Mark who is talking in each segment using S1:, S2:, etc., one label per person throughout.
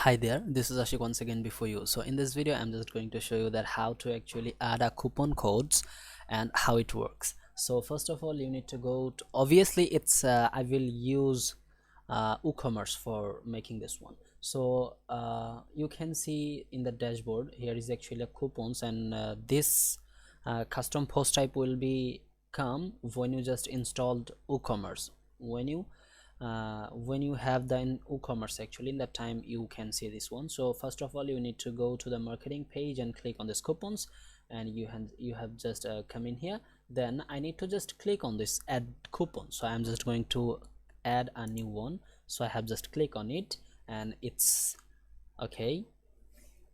S1: Hi there, this is Ashik once again before you. So in this video I'm just going to show you that how to actually add a coupon codes and how it works. So first of all you need to go to, obviously it's I will use WooCommerce for making this one. So you can see in the dashboard here is actually a coupons, and this custom post type will be come when you just installed WooCommerce. When you have the in WooCommerce, actually in that time you can see this one. So first of all you need to go to the marketing page and click on this coupons, and you have just come in here. Then I need to just click on this add coupon, so I'm just going to add a new one. So I have just click on it and it's okay.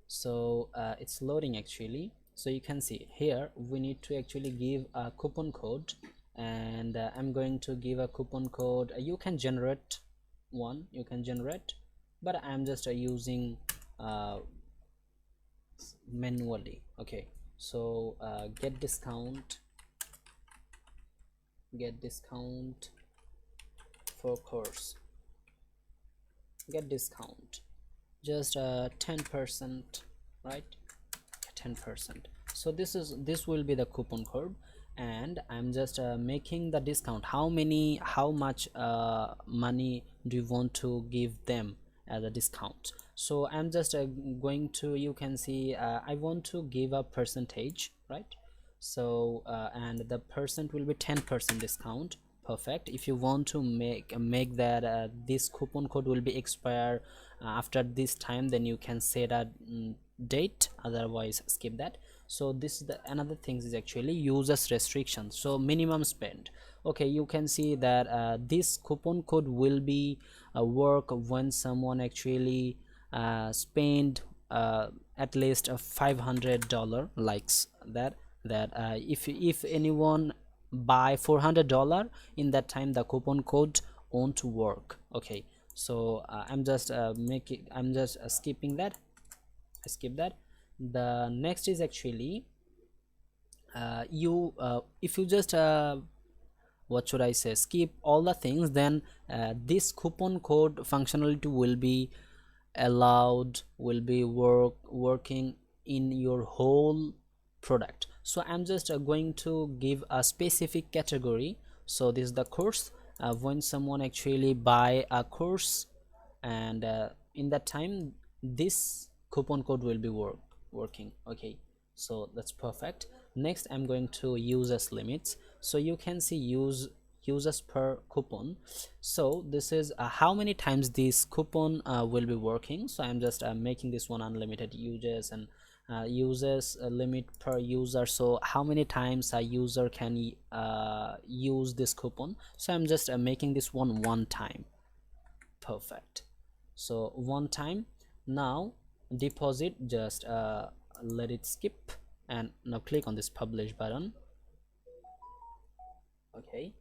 S1: So it's loading actually. So you can see here we need to actually give a coupon code, and I'm going to give a coupon code. You can generate one, but I'm just using manually. Okay, so get discount for course, get discount just 10%, right? 10%. So this will be the coupon code, and I'm just making the discount. How much money do you want to give them as a discount? So I'm just going to, you can see I want to give a percentage, right? So and the percent will be 10% discount. Perfect. If you want to make that this coupon code will be expire after this time, then you can set a date, otherwise skip that. So this is the another things is actually users restriction, so minimum spend. Okay, you can see that this coupon code will be work when someone actually spend at least a $500 likes that if anyone buy $400 in that time, the coupon code won't work. Okay, so I'm just skipping that. I skip that. The next is actually if you just what should I say, skip all the things, then this coupon code functionality will be allowed, will be working in your whole product. So I'm just going to give a specific category. So this is the course. When someone actually buy a course, and in that time this coupon code will be working. Okay, so that's perfect. Next I'm going to users limits. So you can see users per coupon. So this is how many times this coupon will be working. So I'm just making this one unlimited users, and users limit per user, so how many times a user can use this coupon. So I'm just making this one time. Perfect. So one time. Now deposit, just let it skip, and now click on this publish button. Okay,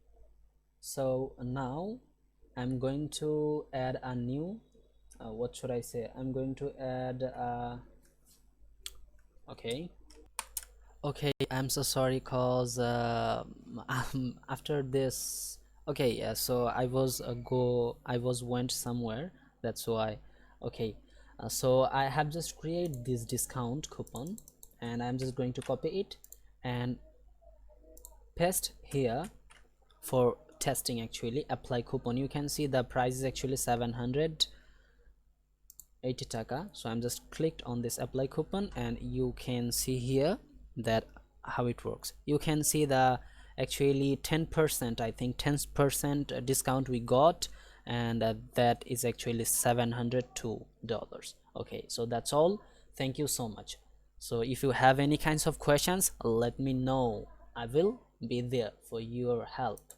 S1: so now I'm going to add a new what should I say, I'm going to add okay. I'm so sorry, cause after this, okay, yeah, so I was went somewhere, that's why. Okay, so I have just created this discount coupon, and I'm just going to copy it and paste here for testing. Actually apply coupon, you can see the price is actually 780 taka. So I'm just clicked on this apply coupon, and you can see here that how it works. You can see the actually 10%, I think 10% discount we got, and that is actually $702. Okay, so that's all. Thank you so much. So if you have any kinds of questions, let me know. I will be there for your help.